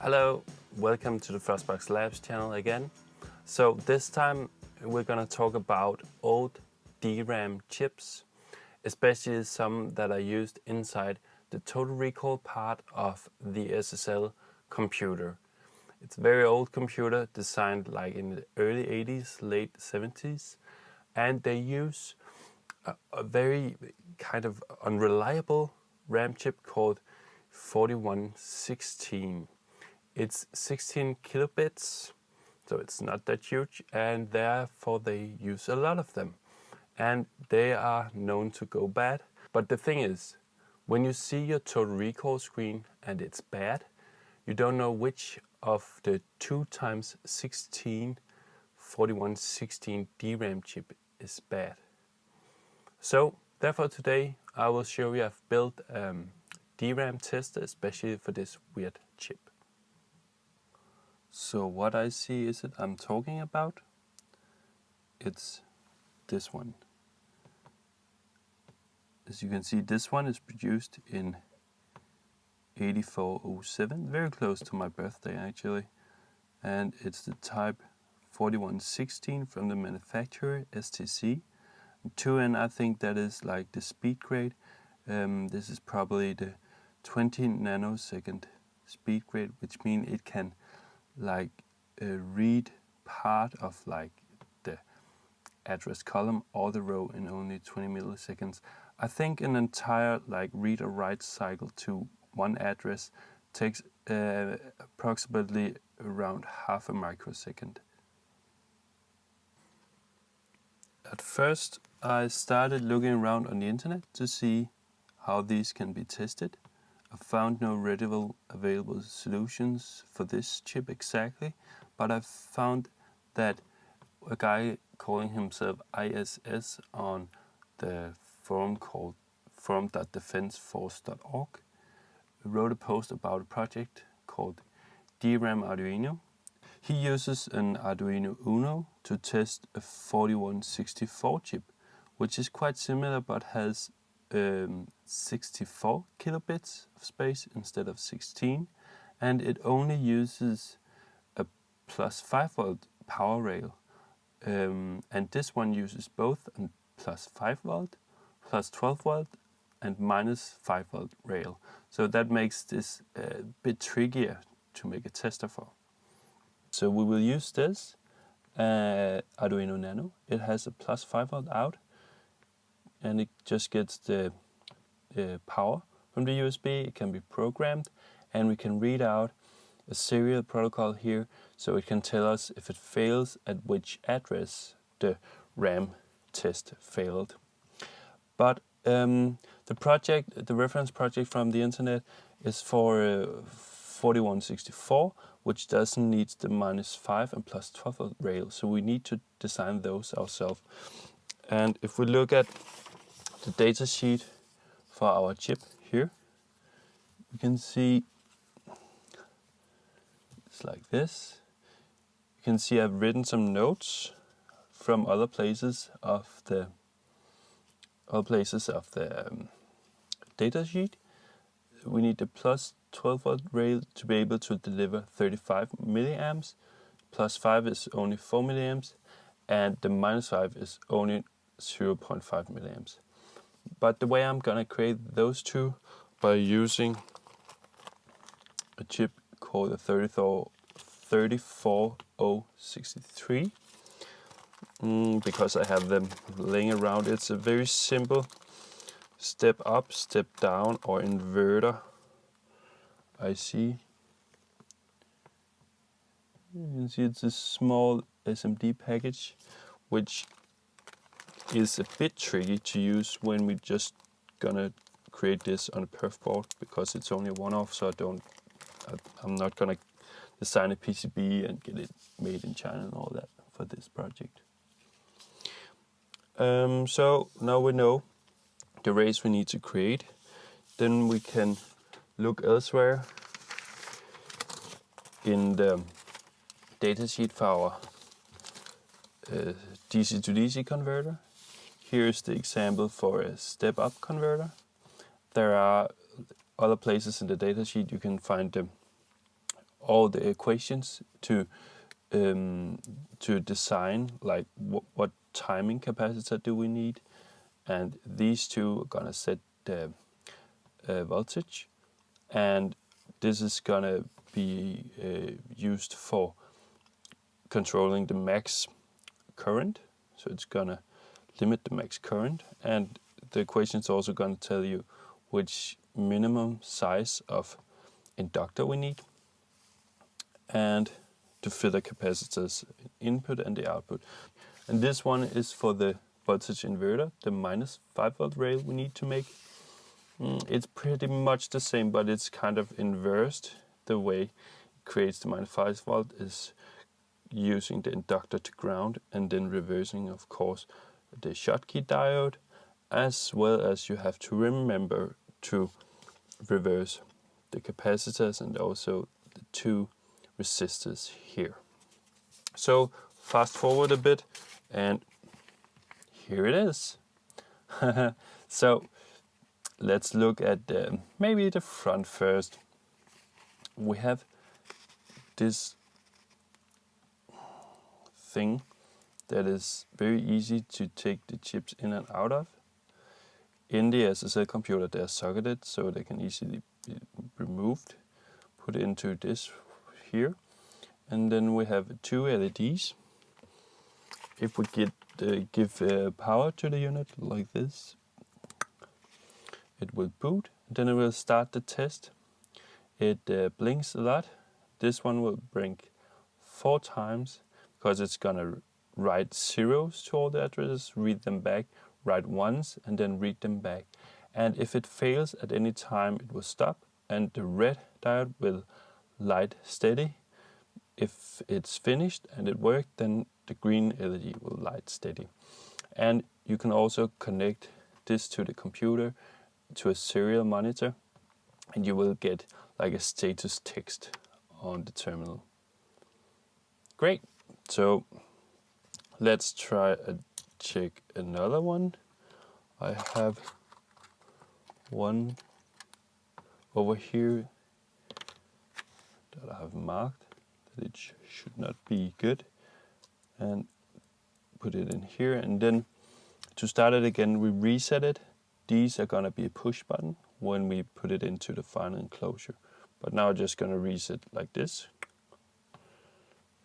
Hello, welcome to the Frostbox Labs channel again. So this time we're gonna talk about old DRAM chips, especially some that are used inside the Total Recall part of the SSL computer. It's a very old computer designed like in the early 80s, late 70s, and they use a very kind of unreliable RAM chip called 4116. It's 16 kilobits, so it's not that huge, and therefore they use a lot of them. And they are known to go bad. But the thing is, when you see your Total Recall screen and it's bad, you don't know which of the 2x16 4116 DRAM chip is bad. So therefore today I will show you I've built a DRAM tester especially for this weird chip. So what I see is it I'm talking about, it's this one. As you can see, this one is produced in 8407, very close to my birthday actually. And it's the type 4116 from the manufacturer, STC. 2N, I think that is like the speed grade. This is probably the 20 nanosecond speed grade, which means it can like read part of like the address column or the row in only 20 milliseconds. I think an entire like read or write cycle to one address takes approximately around half a microsecond. At first I started looking around on the internet to see how these can be tested. I found no readily available solutions for this chip exactly, but I found that a guy calling himself ISS on the forum called forum.defenseforce.org wrote a post about a project called DRAM Arduino. He uses an Arduino Uno to test a 4164 chip, which is quite similar but has 64 kilobits of space instead of 16, and it only uses a plus 5 volt power rail, and this one uses both a plus 5 volt, plus 12 volt and minus 5 volt rail. So that makes this a bit trickier to make a tester for. So we will use this Arduino Nano. It has a plus 5 volt out, and it just gets the power from the USB. It can be programmed, and we can read out a serial protocol here, so it can tell us if it fails at which address the RAM test failed. But the reference project from the internet is for 4164, which doesn't need the minus 5 and plus 12 volt rail, so we need to design those ourselves. And if we look at the datasheet for our chip here, you can see it's like this. You can see I've written some notes from other places of the datasheet. We need the plus 12 volt rail to be able to deliver 35 milliamps. Plus 5 is only 4 milliamps, and the minus 5 is only 0.5 milliamps. But the way I'm gonna create those two by using a chip called the 34063, because I have them laying around. It's a very simple step up, step down, or inverter IC. You can see it's a small SMD package, which is a bit tricky to use when we're just gonna create this on a perf board, because it's only a one-off, so I'm not gonna design a PCB and get it made in China and all that for this project. So now we know the arrays we need to create. Then we can look elsewhere in the datasheet for our DC to DC converter. Here's the example for a step-up converter. There are other places in the datasheet you can find the all the equations to design like what timing capacitor do we need, and these two are gonna set the voltage, and this is gonna be used for controlling the max current, so it's gonna limit the max current, and the equation is also gonna tell you which minimum size of inductor we need, and to fit the capacitors input and the output. And this one is for the voltage inverter, the -5 volt rail we need to make. It's pretty much the same, but it's kind of inversed. The way it creates the -5 volt is using the inductor to ground and then reversing, of course, the Schottky diode, as well as you have to remember to reverse the capacitors and also the two resistors here. So fast forward a bit, and here it is. So let's look at maybe the front first. We have this thing that is very easy to take the chips in and out of. In the SSL computer, they are socketed, so they can easily be removed, put into this here. And then we have two LEDs. If we give power to the unit like this, it will boot. Then it will start the test. It blinks a lot. This one will blink 4 times because it's gonna write zeros to all the addresses, read them back, write ones, and then read them back. And if it fails at any time, it will stop, and the red diode will light steady. If it's finished and it worked, then the green LED will light steady. And you can also connect this to the computer, to a serial monitor, and you will get like a status text on the terminal. Great. So let's try check another one. I have one over here that I have marked that it should not be good, and put it in here, and then to start it again we reset it. These are gonna be a push button when we put it into the final enclosure, but now I'm just gonna reset like this.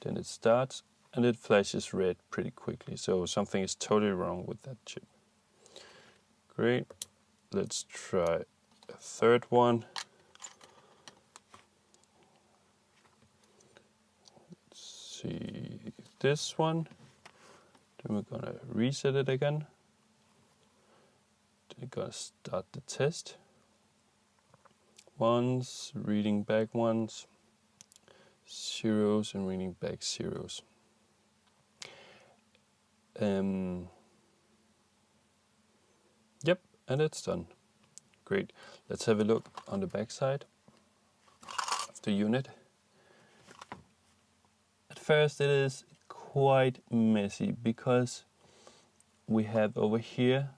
Then it starts and it flashes red pretty quickly, so something is totally wrong with that chip. Great. Let's try a third one. Let's see this one. Then we're gonna reset it again. Then we're gonna start the test. Ones, reading back ones, zeros, and reading back zeros. Yep, and it's done. Great. Let's have a look on the back side of the unit. At first it is quite messy because we have over here,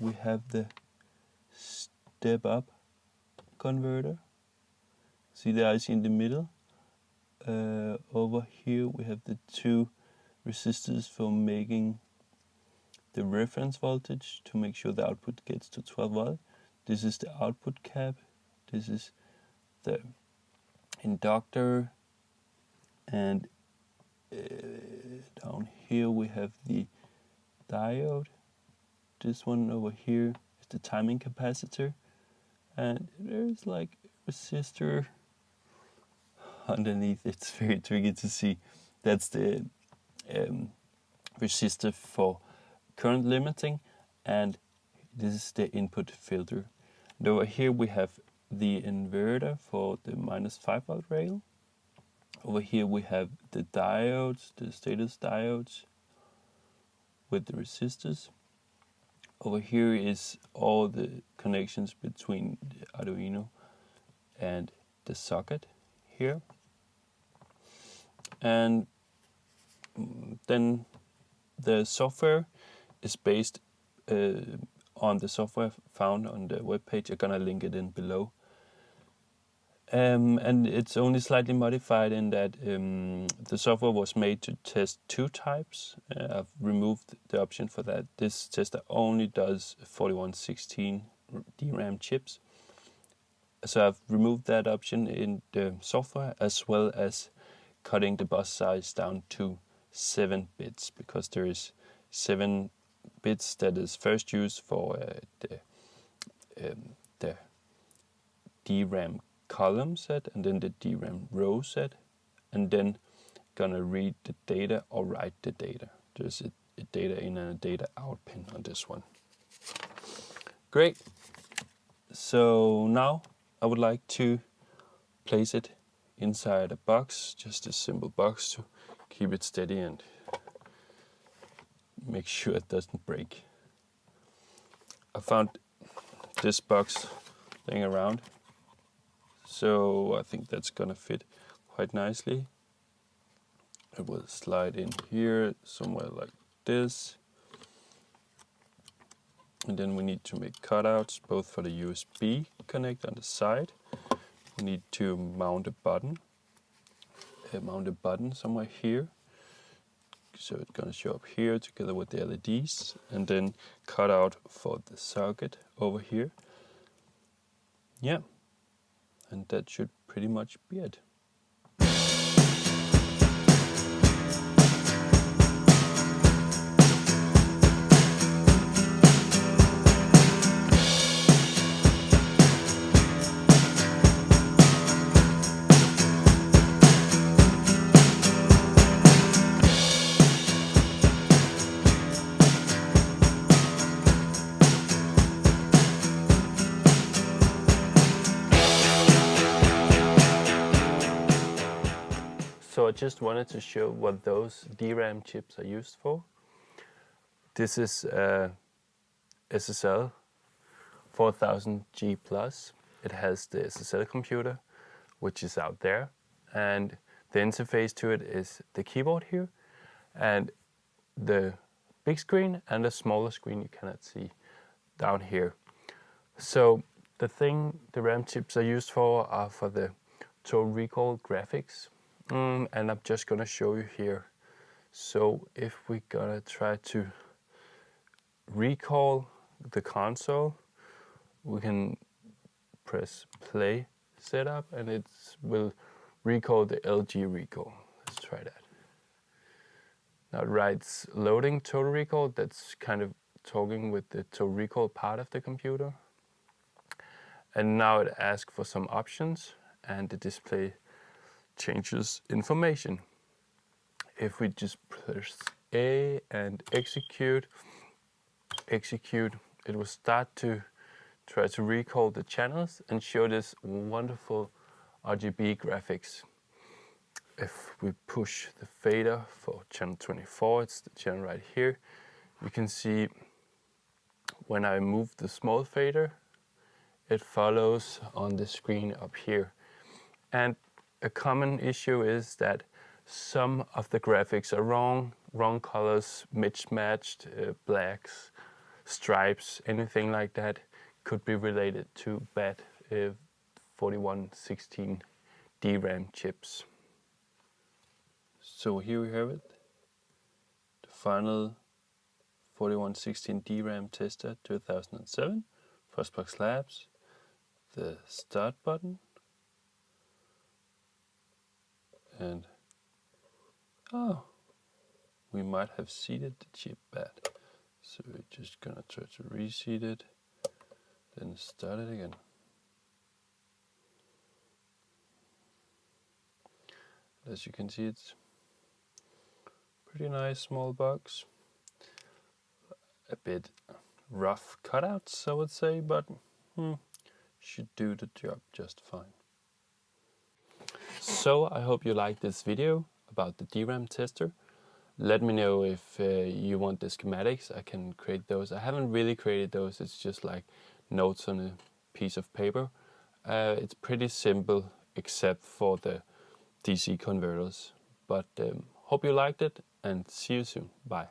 we have the Stepup converter. See the IC in the middle? Over here we have the two resistors for making the reference voltage to make sure the output gets to 12 volt. This is the output cap. This is the inductor, and down here we have the diode. This one over here is the timing capacitor, and there's like a resistor underneath. It's very tricky to see. That's the resistor for current limiting, and this is the input filter. And over here we have the inverter for the -5 volt rail. Over here we have the diodes, the status diodes with the resistors. Over here is all the connections between the Arduino and the socket here. And then the software is based on the software found on the webpage. I'm gonna link it in below. And it's only slightly modified in that the software was made to test 2 types. I've removed the option for that. This tester only does 4116 DRAM chips. So I've removed that option in the software, as well as cutting the bus size down to 7 bits, because there is 7 bits that is first used for the DRAM column set, and then the DRAM row set, and then gonna read the data or write the data. There's a data in and a data out pin on this one. Great. So now I would like to place it inside a box, just a simple box to keep it steady and make sure it doesn't break. I found this box laying around, so I think that's gonna fit quite nicely. It will slide in here somewhere like this. And then we need to make cutouts both for the USB connect on the side. We need to mount a button somewhere here. So it's gonna show up here together with the LEDs, and then cut out for the socket over here. Yeah, and that should pretty much be it. So I just wanted to show what those DRAM chips are used for. This is SSL 4000G+. It has the SSL computer, which is out there, and the interface to it is the keyboard here, and the big screen and the smaller screen you cannot see down here. So the thing the RAM chips are used for are for the Total Recall graphics. And I'm just gonna show you here. So if we're gonna try to recall the console, we can press play setup and it will recall the LG recall. Let's try that. Now it writes loading Total Recall. That's kind of talking with the Total Recall part of the computer. And now it asks for some options, and the display changes information. If we just press A and execute, it will start to try to recall the channels and show this wonderful RGB graphics. If we push the fader for channel 24, it's the channel right here, you can see when I move the small fader, it follows on the screen up here. And a common issue is that some of the graphics are wrong colors, mismatched, blacks, stripes, anything like that could be related to bad 4116 DRAM chips. So here we have it, the final 4116 DRAM tester 2007, Frostbox Labs, the start button, and we might have seated the chip bad. So we're just gonna try to reseat it, then start it again. As you can see, it's pretty nice small box. A bit rough cutouts, I would say, but should do the job just fine. So I hope you liked this video about the DRAM tester. Let me know if you want the schematics. I can create those. I haven't really created those. It's just like notes on a piece of paper. It's pretty simple except for the DC converters. But hope you liked it and see you soon. Bye.